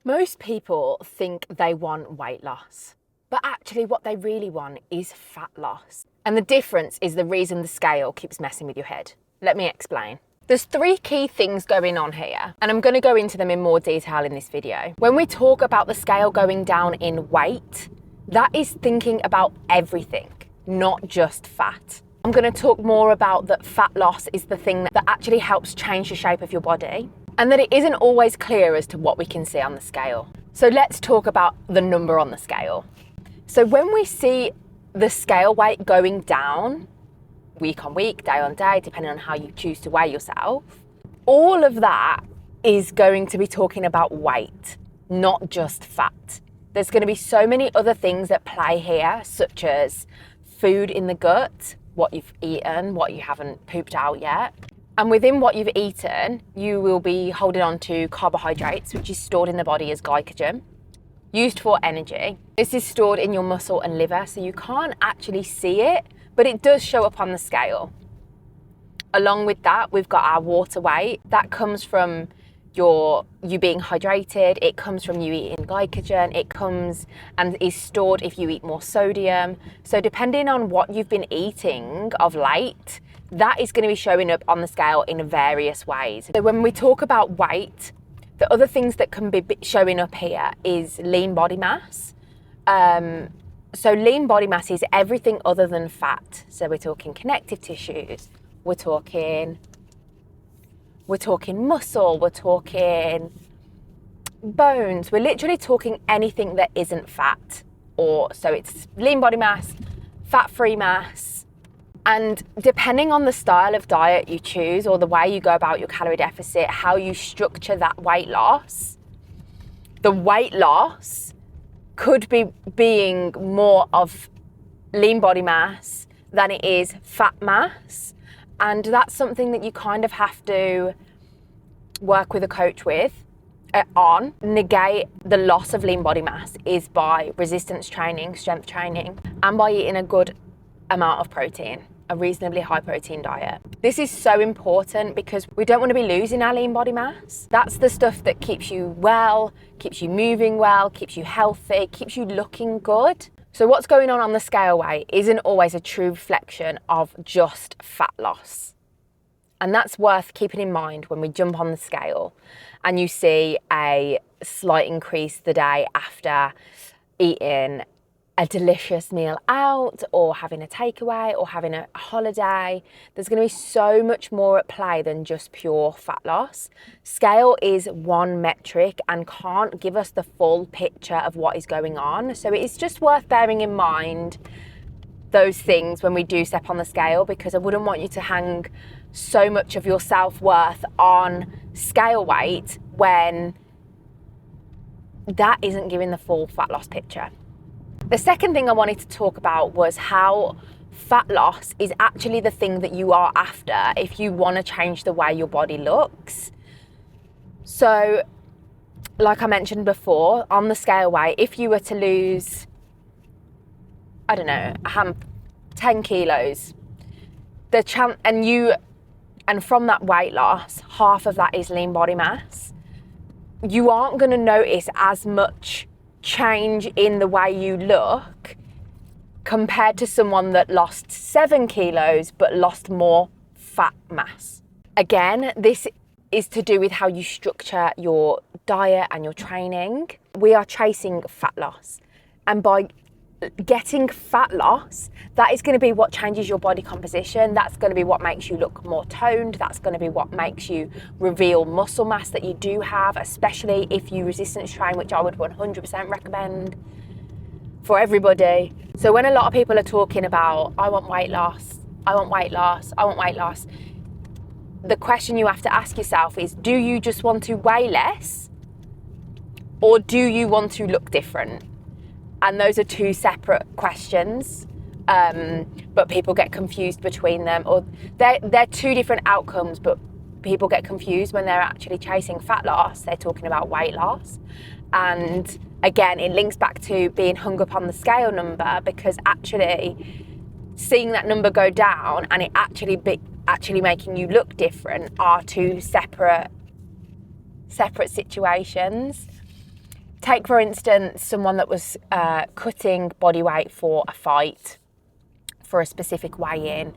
Most people think they want weight loss, but actually what they really want is fat loss. And the difference is the reason the scale keeps messing with your head. Let me explain. There's 3 key things going on here, and I'm going to go into them in more detail in this video. When we talk about the scale going down in weight, that is thinking about everything, not just fat. I'm going to talk more about that fat loss is the thing that actually helps change the shape of your body, and that it isn't always clear as to what we can see on the scale. So let's talk about the number on the scale. So when we see the scale weight going down, week on week, day on day, depending on how you choose to weigh yourself, all of that is going to be talking about weight, not just fat. There's going to be so many other things at play here, such as food in the gut, what you've eaten, what you haven't pooped out yet. And within what you've eaten, you will be holding on to carbohydrates, which is stored in the body as glycogen, used for energy. This is stored in your muscle and liver, so you can't actually see it, but it does show up on the scale. Along with that, we've got our water weight. That comes from you being hydrated. It comes from you eating glycogen. It comes and is stored if you eat more sodium. So depending on what you've been eating of late, that is going to be showing up on the scale in various ways. So when we talk about weight, the other things that can be showing up here is lean body mass. So lean body mass is everything other than fat. So we're talking connective tissues, we're talking muscle, we're talking bones. We're literally talking anything that isn't fat. So it's lean body mass, fat-free mass. And depending on the style of diet you choose or the way you go about your calorie deficit, how you structure that weight loss, the weight loss could be being more of lean body mass than it is fat mass. And that's something that you kind of have to work with a coach on. Negate the loss of lean body mass is by resistance training, strength training, and by eating a good amount of protein, a reasonably high protein diet. This is so important because we don't want to be losing our lean body mass. That's the stuff that keeps you well, keeps you moving well, keeps you healthy, keeps you looking good. So what's going on the scale weight isn't always a true reflection of just fat loss. And that's worth keeping in mind when we jump on the scale and you see a slight increase the day after eating a delicious meal out or having a takeaway or having a holiday. There's going to be so much more at play than just pure fat loss. Scale is one metric and can't give us the full picture of what is going on. So it's just worth bearing in mind those things when we do step on the scale, because I wouldn't want you to hang so much of your self-worth on scale weight when that isn't giving the full fat loss picture. The second thing I wanted to talk about was how fat loss is actually the thing that you are after if you want to change the way your body looks. So, like I mentioned before, on the scale weight, if you were to lose, 10 kilos, and from that weight loss, half of that is lean body mass, you aren't going to notice as much change in the way you look compared to someone that lost 7 kilos but lost more fat mass. Again, this is to do with how you structure your diet and your training. We are chasing fat loss, and by getting fat loss, that is going to be what changes your body composition. That's going to be what makes you look more toned. That's going to be what makes you reveal muscle mass that you do have, especially if you resistance train, which I would 100% recommend for everybody. So when a lot of people are talking about, I want weight loss, I want weight loss, I want weight loss, the question you have to ask yourself is, do you just want to weigh less, or do you want to look different? And those are 2 separate questions, but people get confused between them, or they're 2 different outcomes, but people get confused when they're actually chasing fat loss. They're talking about weight loss. And again, it links back to being hung up on the scale number, because actually seeing that number go down and it actually making you look different are 2 separate situations. Take, for instance, someone that was cutting body weight for a fight, for a specific weigh-in.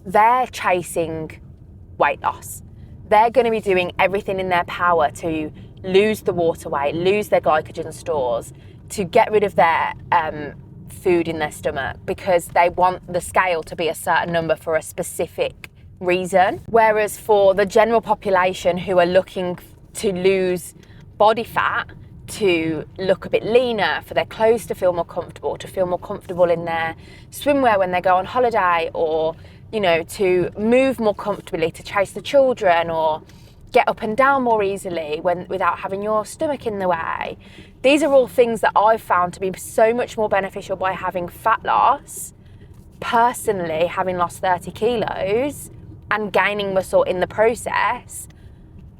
They're chasing weight loss. They're going to be doing everything in their power to lose the water weight, lose their glycogen stores, to get rid of their food in their stomach, because they want the scale to be a certain number for a specific reason. Whereas for the general population who are looking to lose body fat, to look a bit leaner, for their clothes to feel more comfortable in their swimwear when they go on holiday, or, you know, to move more comfortably, to chase the children, or get up and down more easily without having your stomach in the way. These are all things that I've found to be so much more beneficial by having fat loss. Personally, having lost 30 kilos and gaining muscle in the process,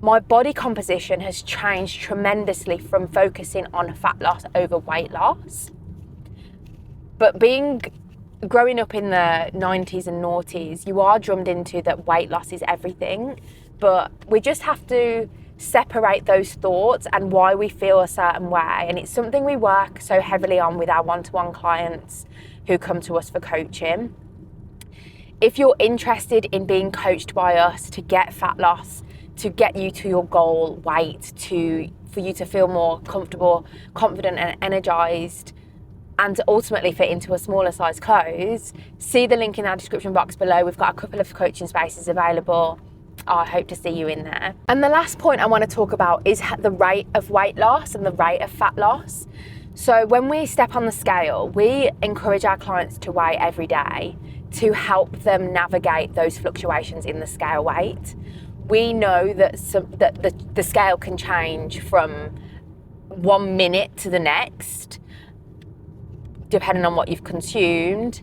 my body composition has changed tremendously from focusing on fat loss over weight loss. But growing up in the 90s and noughties, you are drummed into that weight loss is everything. But we just have to separate those thoughts and why we feel a certain way. And it's something we work so heavily on with our one-to-one clients who come to us for coaching. If you're interested in being coached by us to get fat loss, to get you to your goal weight, for you to feel more comfortable, confident and energized, and to ultimately fit into a smaller size clothes, see the link in our description box below. We've got a couple of coaching spaces available. I hope to see you in there. And the last point I want to talk about is the rate of weight loss and the rate of fat loss. So when we step on the scale, we encourage our clients to weigh every day to help them navigate those fluctuations in the scale weight. We know that the scale can change from 1 minute to the next, depending on what you've consumed,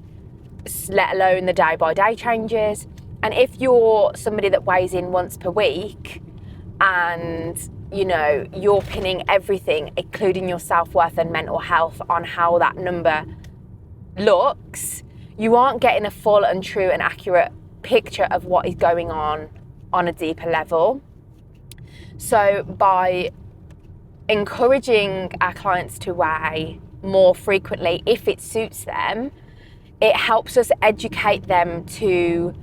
let alone the day-by-day changes. And if you're somebody that weighs in once per week and, you know, you're pinning everything, including your self-worth and mental health, on how that number looks, you aren't getting a full and true and accurate picture of what is going on a deeper level. So by encouraging our clients to weigh more frequently, if it suits them, it helps us educate them to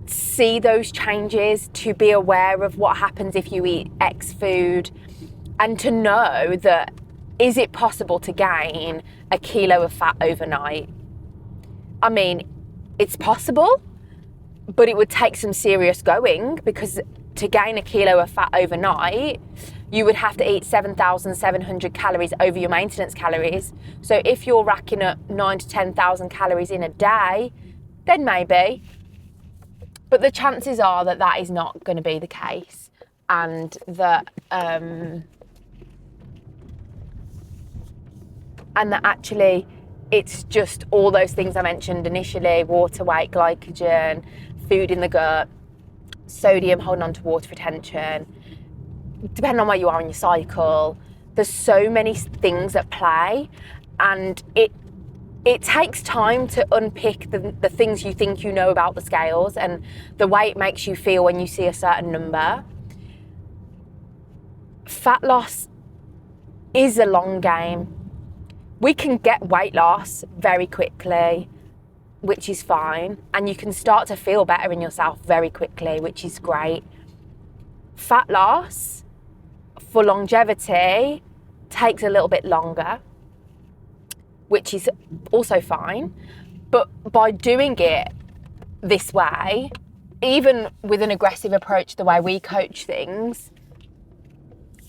see those changes, to be aware of what happens if you eat X food, and to know that, is it possible to gain a kilo of fat overnight? I mean, it's possible, but it would take some serious going, because to gain a kilo of fat overnight, you would have to eat 7,700 calories over your maintenance calories. So if you're racking up 9,000 to 10,000 calories in a day, then maybe. But the chances are that that is not going to be the case, and that actually it's just all those things I mentioned initially: water weight, glycogen, food in the gut, sodium holding on to water retention, depending on where you are in your cycle. There's so many things at play, and it takes time to unpick the things you think you know about the scales and the way it makes you feel when you see a certain number. Fat loss is a long game. We can get weight loss very quickly, which is fine, and you can start to feel better in yourself very quickly, which is great. Fat loss for longevity takes a little bit longer, which is also fine. But by doing it this way, even with an aggressive approach, the way we coach things,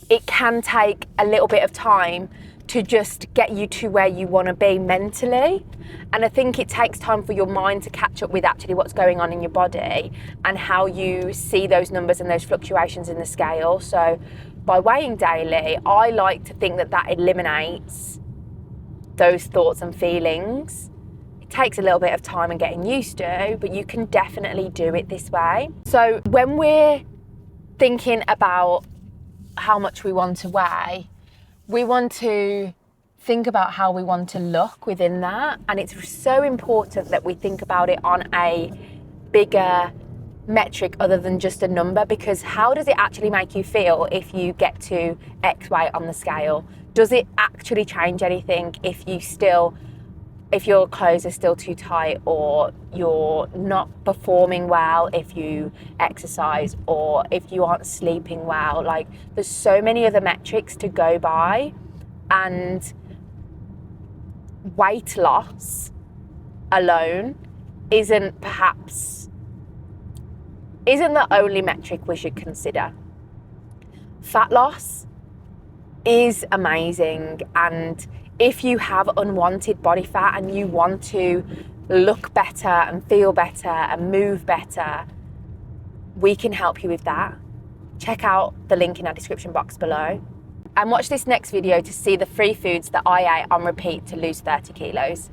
it can take a little bit of time to just get you to where you want to be mentally. And I think it takes time for your mind to catch up with actually what's going on in your body and how you see those numbers and those fluctuations in the scale. So by weighing daily, I like to think that eliminates those thoughts and feelings. It takes a little bit of time and getting used to, but you can definitely do it this way. So when we're thinking about how much we want to weigh, we want to think about how we want to look within that. And it's so important that we think about it on a bigger metric other than just a number, because how does it actually make you feel if you get to X weight on the scale? Does it actually change anything if your clothes are still too tight, or you're not performing well if you exercise, or if you aren't sleeping well? Like, there's so many other metrics to go by, and weight loss alone isn't the only metric we should consider. Fat loss is amazing, and if you have unwanted body fat and you want to look better and feel better and move better, we can help you with that. Check out the link in our description box below, and watch this next video to see the free foods that I ate on repeat to lose 30 kilos.